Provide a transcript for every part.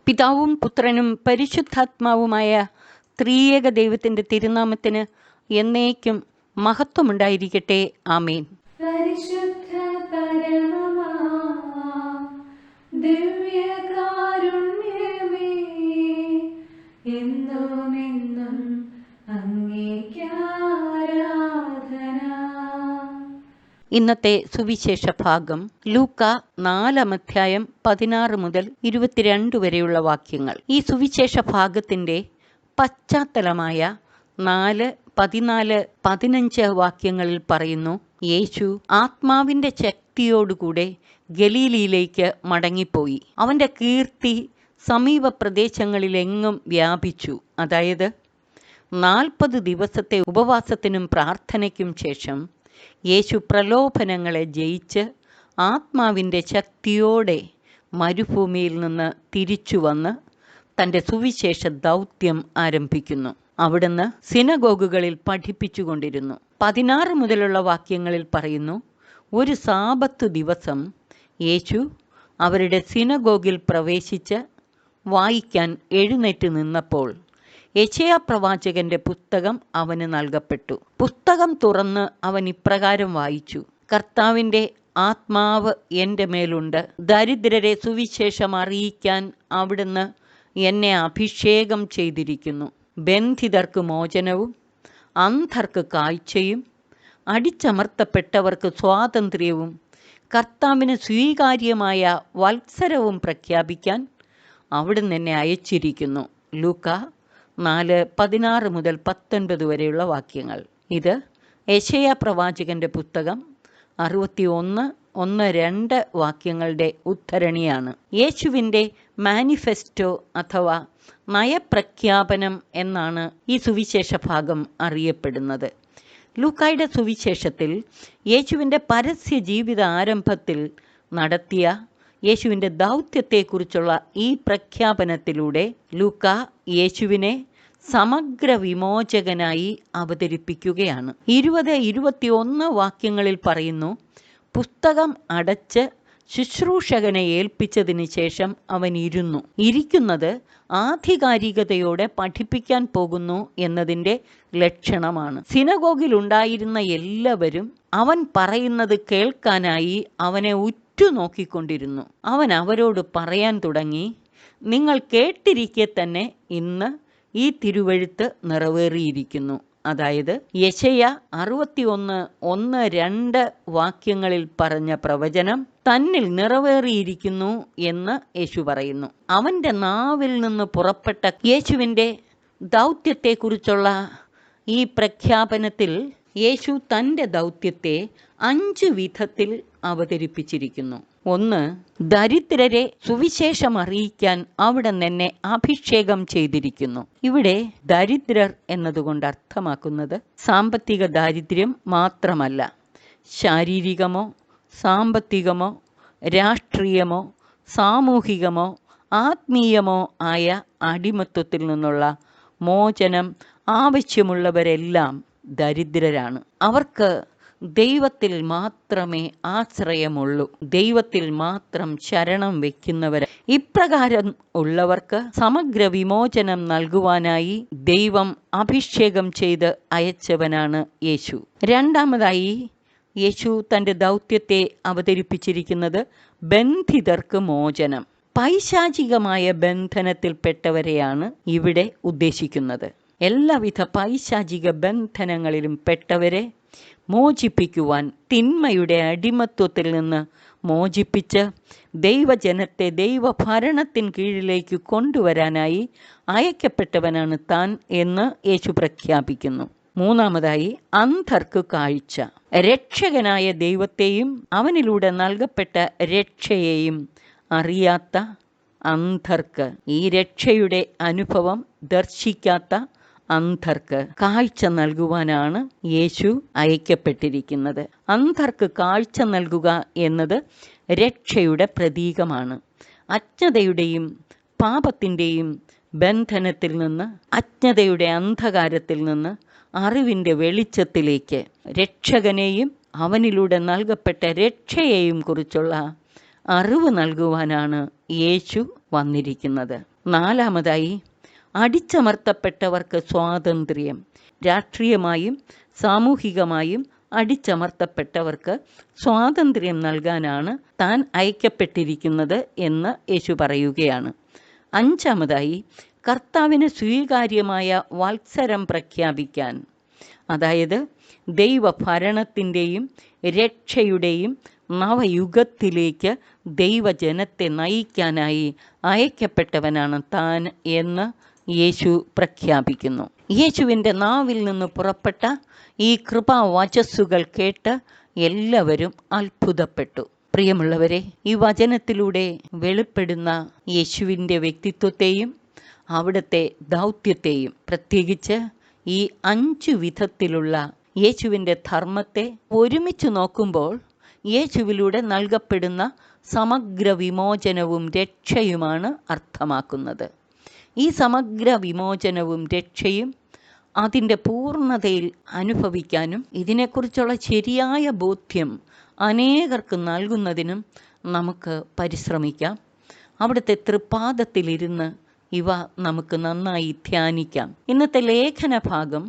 പിതാവും പുത്രനും പരിശുദ്ധാത്മാവുമായ ത്രിയേക ദൈവത്തിൻ്റെ തിരുനാമത്തിന് എന്നേക്കും മഹത്വമുണ്ടായിരിക്കട്ടെ. ആമേൻ. പരിശുദ്ധ പരമമാ ദിവ്യകാരുണ്യമേ, എന്നുമെന്നും അങ്ങേയ്ക്കാരാധന. ഇന്നത്തെ സുവിശേഷ ഭാഗം ലൂക്ക 4:16 മുതൽ 22 വരെയുള്ള വാക്യങ്ങൾ. ഈ സുവിശേഷ ഭാഗത്തിന്റെ പശ്ചാത്തലമായ 4, 14, 15 വാക്യങ്ങളിൽ പറയുന്നു, യേശു ആത്മാവിന്റെ ശക്തിയോടുകൂടെ ഗലീലയിലേക്ക് മടങ്ങിപ്പോയി. അവന്റെ കീർത്തി സമീപ പ്രദേശങ്ങളിലെങ്ങും വ്യാപിച്ചു. അതായത് 40 ദിവസത്തെ ഉപവാസത്തിനും പ്രാർത്ഥനയ്ക്കും ശേഷം യേശു പ്രലോഭനങ്ങളെ ജയിച്ച് ആത്മാവിൻ്റെ ശക്തിയോടെ മരുഭൂമിയിൽ നിന്ന് തിരിച്ചു വന്ന് തൻ്റെ സുവിശേഷ ദൗത്യം ആരംഭിക്കുന്നു. അവിടുന്ന് സിനഗോഗുകളിൽ പഠിപ്പിച്ചുകൊണ്ടിരുന്നു. 16 മുതലുള്ള വാക്യങ്ങളിൽ പറയുന്നു, ഒരു സാബത്ത് ദിവസം യേശു അവരുടെ സിനഗോഗിൽ പ്രവേശിച്ച് വായിക്കാൻ എഴുന്നേറ്റ് നിന്നപ്പോൾ യെശയ്യാ പ്രവാചകന്റെ പുസ്തകം അവന് നൽകപ്പെട്ടു. പുസ്തകം തുറന്ന് അവൻ ഇപ്രകാരം വായിച്ചു: കർത്താവിൻ്റെ ആത്മാവ് എൻ്റെ മേലുണ്ട്. ദരിദ്രരെ സുവിശേഷം അറിയിക്കാൻ അവിടുന്ന് എന്നെ അഭിഷേകം ചെയ്തിരിക്കുന്നു. ബന്ധിതർക്ക് മോചനവും അന്ധർക്ക് കാഴ്ചയും അടിച്ചമർത്തപ്പെട്ടവർക്ക് സ്വാതന്ത്ര്യവും കർത്താവിന് സ്വീകാര്യമായ വത്സരവും പ്രഖ്യാപിക്കാൻ അവിടുന്ന് എന്നെ അയച്ചിരിക്കുന്നു. ലൂക്ക 4:16 മുതൽ 19 വരെയുള്ള വാക്യങ്ങൾ. ഇത് യെശയ്യാ പ്രവാചകന്റെ പുസ്തകം 61:1-2 വാക്യങ്ങളുടെ ഉദ്ധരണിയാണ്. യേശുവിൻ്റെ മാനിഫെസ്റ്റോ അഥവാ നയപ്രഖ്യാപനം എന്നാണ് ഈ സുവിശേഷ ഭാഗം അറിയപ്പെടുന്നത്. ലൂക്കായുടെ സുവിശേഷത്തിൽ യേശുവിൻ്റെ പരസ്യ ജീവിത ആരംഭത്തിൽ നടത്തിയ യേശുവിൻ്റെ ദൗത്യത്തെക്കുറിച്ചുള്ള ഈ പ്രഖ്യാപനത്തിലൂടെ ലൂക്ക യേശുവിനെ സമഗ്ര വിമോചകനായി അവതരിപ്പിക്കുകയാണ്. 20-21 വാക്യങ്ങളിൽ പറയുന്നു, പുസ്തകം അടച്ച് ശുശ്രൂഷകനെ ഏൽപ്പിച്ചതിന് ശേഷം അവൻ ഇരിക്കുന്നത് ആധികാരികതയോടെ പഠിപ്പിക്കാൻ പോകുന്നു എന്നതിൻ്റെ ലക്ഷണമാണ്. സിനഗോഗിലുണ്ടായിരുന്ന എല്ലാവരും അവൻ പറയുന്നത് കേൾക്കാനായി അവനെ ഉറ്റുനോക്കിക്കൊണ്ടിരുന്നു. അവൻ അവരോട് പറയാൻ തുടങ്ങി, നിങ്ങൾ കേട്ടിരിക്കെ തന്നെ ഇന്ന് ഈ തിരുവെഴുത്ത് നിറവേറിയിരിക്കുന്നു. അതായത് യെശയ്യാ 61:1-2 വാക്യങ്ങളിൽ പറഞ്ഞ പ്രവചനം തന്നിൽ നിറവേറിയിരിക്കുന്നു എന്ന് യേശു പറയുന്നു. അവൻ്റെ നാവിൽ നിന്ന് പുറപ്പെട്ട യേശുവിൻ്റെ ദൗത്യത്തെക്കുറിച്ചുള്ള ഈ പ്രഖ്യാപനത്തിൽ യേശു തൻ്റെ ദൗത്യത്തെ 5 വിധത്തിൽ അവതരിപ്പിച്ചിരിക്കുന്നു. 1. ദരിദ്രരെ സുവിശേഷം അറിയിക്കാൻ അവിടുന്ന് എന്നെ അഭിഷേകം ചെയ്തിരിക്കുന്നു. ഇവിടെ ദരിദ്രർ എന്നതുകൊണ്ട് അർത്ഥമാക്കുന്നത് സാമ്പത്തിക ദാരിദ്ര്യം മാത്രമല്ല, ശാരീരികമോ സാമ്പത്തികമോ രാഷ്ട്രീയമോ സാമൂഹികമോ ആത്മീയമോ ആയ അടിമത്വത്തിൽ നിന്നുള്ള മോചനം ആവശ്യമുള്ളവരെല്ലാം ദരിദ്രരാണ്. അവർക്ക് ദൈവത്തിൽ മാത്രമേ ആശ്രയമുള്ളൂ. ദൈവത്തിൽ മാത്രം ശരണം വയ്ക്കുന്നവർ. ഇപ്രകാരം ഉള്ളവർക്ക് സമഗ്ര വിമോചനം നൽകുവാനായി ദൈവം അഭിഷേകം ചെയ്ത് അയച്ചവനാണ് യേശു. രണ്ടാമതായി യേശു തൻ്റെ ദൗത്യത്തെ അവതരിപ്പിച്ചിരിക്കുന്നത് ബന്ധിതർക്ക് മോചനം. പൈശാചികമായ ബന്ധനത്തിൽപ്പെട്ടവരെയാണ് ഇവിടെ ഉദ്ദേശിക്കുന്നത്. എല്ലാവിധ പൈശാചിക ബന്ധനങ്ങളിലും പെട്ടവരെ മോചിപ്പിക്കുവാൻ, തിന്മയുടെ അടിമത്വത്തിൽ നിന്ന് മോചിപ്പിച്ച് ദൈവജനത്തെ ദൈവഭരണത്തിൻ കീഴിലേക്ക് കൊണ്ടുവരാനായി അയക്കപ്പെട്ടവനാണ് താൻ എന്ന് യേശു പ്രഖ്യാപിക്കുന്നു. മൂന്നാമതായി അന്ധർക്ക് കാഴ്ച. രക്ഷകനായ ദൈവത്തെയും അവനിലൂടെ നൽകപ്പെട്ട രക്ഷയെയും അറിയാത്ത അന്ധർക്ക്, ഈ രക്ഷയുടെ അനുഭവം ദർശിക്കാത്ത അന്ധർക്ക് കാഴ്ച നൽകുവാനാണ് യേശു അയക്കപ്പെട്ടിരിക്കുന്നത്. അന്ധർക്ക് കാഴ്ച നൽകുക എന്നത് രക്ഷയുടെ പ്രതീകമാണ്. അജ്ഞതയുടെയും പാപത്തിൻ്റെയും ബന്ധനത്തിൽ നിന്ന്, അജ്ഞതയുടെ അന്ധകാരത്തിൽ നിന്ന് അറിവിൻ്റെ വെളിച്ചത്തിലേക്ക് രക്ഷകനെയും അവനിലൂടെ നൽകപ്പെട്ട രക്ഷയെയും കുറിച്ചുള്ള അറിവ് നൽകുവാനാണ് യേശു വന്നിരിക്കുന്നത്. നാലാമതായി, അടിച്ചമർത്തപ്പെട്ടവർക്ക് സ്വാതന്ത്ര്യം. രാഷ്ട്രീയമായും സാമൂഹികമായും അടിച്ചമർത്തപ്പെട്ടവർക്ക് സ്വാതന്ത്ര്യം നൽകാനാണ് താൻ അയക്കപ്പെട്ടിരിക്കുന്നത് എന്ന് യേശു പറയുകയാണ്. അഞ്ചാമതായി, കർത്താവിന് സ്വീകാര്യമായ വത്സരം പ്രഖ്യാപിക്കാൻ, അതായത് ദൈവഭരണത്തിൻ്റെയും രക്ഷയുടെയും നവയുഗത്തിലേക്ക് ദൈവജനത്തെ നയിക്കാനായി അയക്കപ്പെട്ടവനാണ് താൻ എന്ന് യേശു പ്രഖ്യാപിക്കുന്നു. യേശുവിൻ്റെ നാവിൽ നിന്ന് പുറപ്പെട്ട ഈ കൃപാവചസ്സുകൾ കേട്ട് എല്ലാവരും അത്ഭുതപ്പെട്ടു. പ്രിയമുള്ളവരെ, ഈ വചനത്തിലൂടെ വെളിപ്പെടുന്ന യേശുവിൻ്റെ വ്യക്തിത്വത്തെയും അവിടുത്തെ ദൗത്യത്തെയും, പ്രത്യേകിച്ച് ഈ 5 വിധത്തിലുള്ള യേശുവിൻ്റെ ധർമ്മത്തെ ഒരുമിച്ച് നോക്കുമ്പോൾ യേശുവിലൂടെ നൽകപ്പെടുന്ന സമഗ്ര വിമോചനവും രക്ഷയുമാണ് അർത്ഥമാക്കുന്നത്. ഈ സമഗ്ര വിമോചനവും രക്ഷയും അതിൻ്റെ പൂർണ്ണതയിൽ അനുഭവിക്കാനും ഇതിനെക്കുറിച്ചുള്ള ശരിയായ ബോധ്യം അനേകർക്ക് നൽകുന്നതിനും നമുക്ക് പരിശ്രമിക്കാം. അവിടുത്തെ തൃപ്പാദത്തിലിരുന്ന് ഇവ നമുക്ക് നന്നായി ധ്യാനിക്കാം. ഇന്നത്തെ ലേഖന ഭാഗം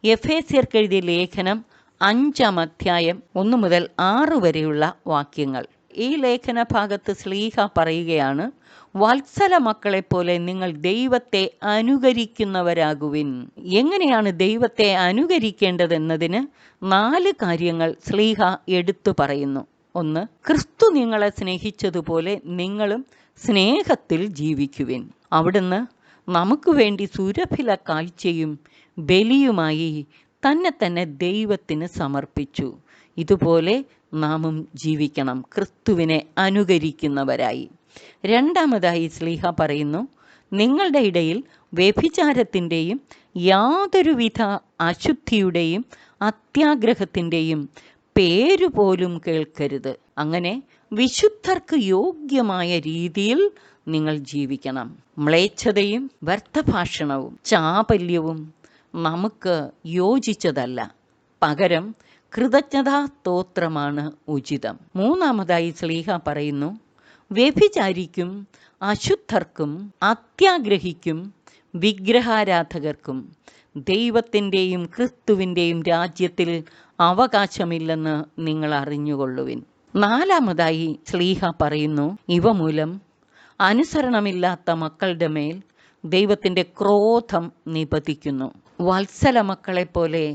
എഫേസ്യർക്കെഴുതിയ ലേഖനം 5-ാം അധ്യായം 1 മുതൽ 6 വരെയുള്ള വാക്യങ്ങൾ. ഈ ലേഖന ഭാഗത്ത് ശ്ലീഹ പറയുകയാണ്, വത്സല മക്കളെപ്പോലെ നിങ്ങൾ ദൈവത്തെ അനുകരിക്കുന്നവരാകുവിൻ. എങ്ങനെയാണ് ദൈവത്തെ അനുകരിക്കേണ്ടതെന്നതിന് 4 കാര്യങ്ങൾ ശ്ലീഹ എടുത്തു പറയുന്നു. 1, ക്രിസ്തു നിങ്ങളെ സ്നേഹിച്ചതുപോലെ നിങ്ങളും സ്നേഹത്തിൽ ജീവിക്കുവിൻ. അവിടുന്ന് നമുക്ക് വേണ്ടി സുരഭില കാഴ്ചയും ബലിയുമായി തന്നെ ദൈവത്തിന് സമർപ്പിച്ചു. ഇതുപോലെ നാമും ജീവിക്കണം, ക്രിസ്തുവിനെ അനുകരിക്കുന്നവരായി. രണ്ടാമതായി ശ്ലീഹ പറയുന്നു, നിങ്ങളുടെ ഇടയിൽ വ്യഭിചാരത്തിൻ്റെയും യാതൊരുവിധ അശുദ്ധിയുടെയും അത്യാഗ്രഹത്തിൻ്റെയും പേരുപോലും കേൾക്കരുത്. അങ്ങനെ വിശുദ്ധർക്ക് യോഗ്യമായ രീതിയിൽ നിങ്ങൾ ജീവിക്കണം. മ്ലേച്ഛതയും വ്യർത്ഥഭാഷണവും ചാപല്യവും നമുക്ക് യോജിച്ചതല്ല. പകരം കൃതജ്ഞതാ സ്തോത്രമാണ് ഉചിതം. മൂന്നാമതായി ശ്ലീഹ പറയുന്നു, വ്യഭിചാരിക്കും അശുദ്ധർക്കും അത്യാഗ്രഹിക്കും വിഗ്രഹാരാധകർക്കും ദൈവത്തിൻ്റെയും ക്രിസ്തുവിൻ്റെയും രാജ്യത്തിൽ അവകാശമില്ലെന്ന് നിങ്ങൾ അറിഞ്ഞുകൊള്ളുവിൻ. നാലാമതായി ശ്ലീഹ പറയുന്നു, ഇവ മൂലം അനുസരണമില്ലാത്ത മക്കളുടെ മേൽ ദൈവത്തിൻ്റെ ക്രോധം നിപതിക്കുന്നു. വത്സല മക്കളെപ്പോലെ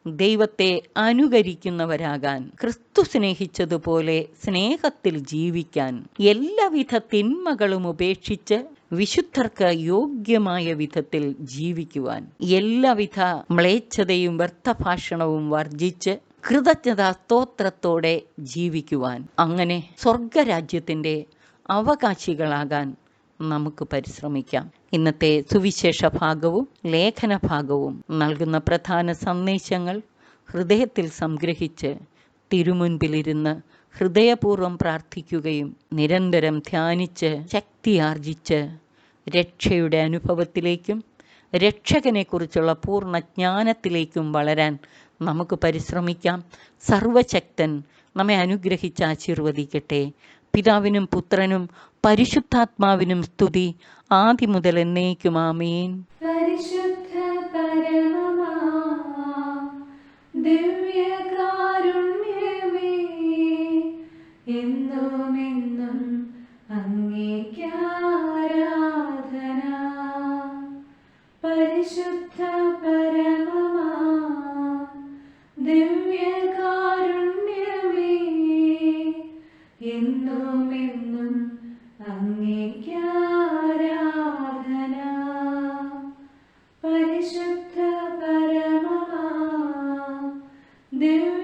ദൈവത്തെ അനുകരിക്കുന്നവരാകാൻ, ക്രിസ്തു സ്നേഹിച്ചതുപോലെ സ്നേഹത്തിൽ ജീവിക്കാൻ, എല്ലാവിധ തിന്മകളും ഉപേക്ഷിച്ച് വിശുദ്ധർക്ക് യോഗ്യമായ വിധത്തിൽ ജീവിക്കുവാൻ, എല്ലാവിധ മ്ലേച്ഛതയും വ്യർത്ഥഭാഷണവും വർജിച്ച് കൃതജ്ഞതാ സ്തോത്രത്തോടെ ജീവിക്കുവാൻ, അങ്ങനെ സ്വർഗരാജ്യത്തിൻ്റെ അവകാശികളാകാൻ നമുക്ക് പരിശ്രമിക്കാം. ഇന്നത്തെ സുവിശേഷ ഭാഗവും ലേഖന ഭാഗവും നൽകുന്ന പ്രധാന സന്ദേശങ്ങൾ ഹൃദയത്തിൽ സംഗ്രഹിച്ച് തിരുമുൻപിലിരുന്ന് ഹൃദയപൂർവ്വം പ്രാർത്ഥിക്കുകയും നിരന്തരം ധ്യാനിച്ച് ശക്തിയാർജിച്ച് രക്ഷയുടെ അനുഭവത്തിലേക്കും രക്ഷകനെക്കുറിച്ചുള്ള പൂർണ്ണ ജ്ഞാനത്തിലേക്കും വളരാൻ നമുക്ക് പരിശ്രമിക്കാം. സർവശക്തൻ നമ്മെ അനുഗ്രഹിച്ച് ആശീർവദിക്കട്ടെ. പിതാവിനും പുത്രനും പരിശുദ്ധാത്മാവിനും സ്തുതി, ആദ്യം മുതൽ എന്നേക്കും. ആമേൻ. പരിശുദ്ധ പരമമാ ദിവ്യകാരുണ്യമേ, എന്നുമെന്നും അങ്ങേയ്ക്കാരാധന. പരിശുദ്ധ പരമമാ ദിവ്യകാരുണ്യമേ, എന്നുമെന്നും അങ്ങേയ്ക്കാരാധന. പരിശുദ്ധ പരമമാ ദിവ്യ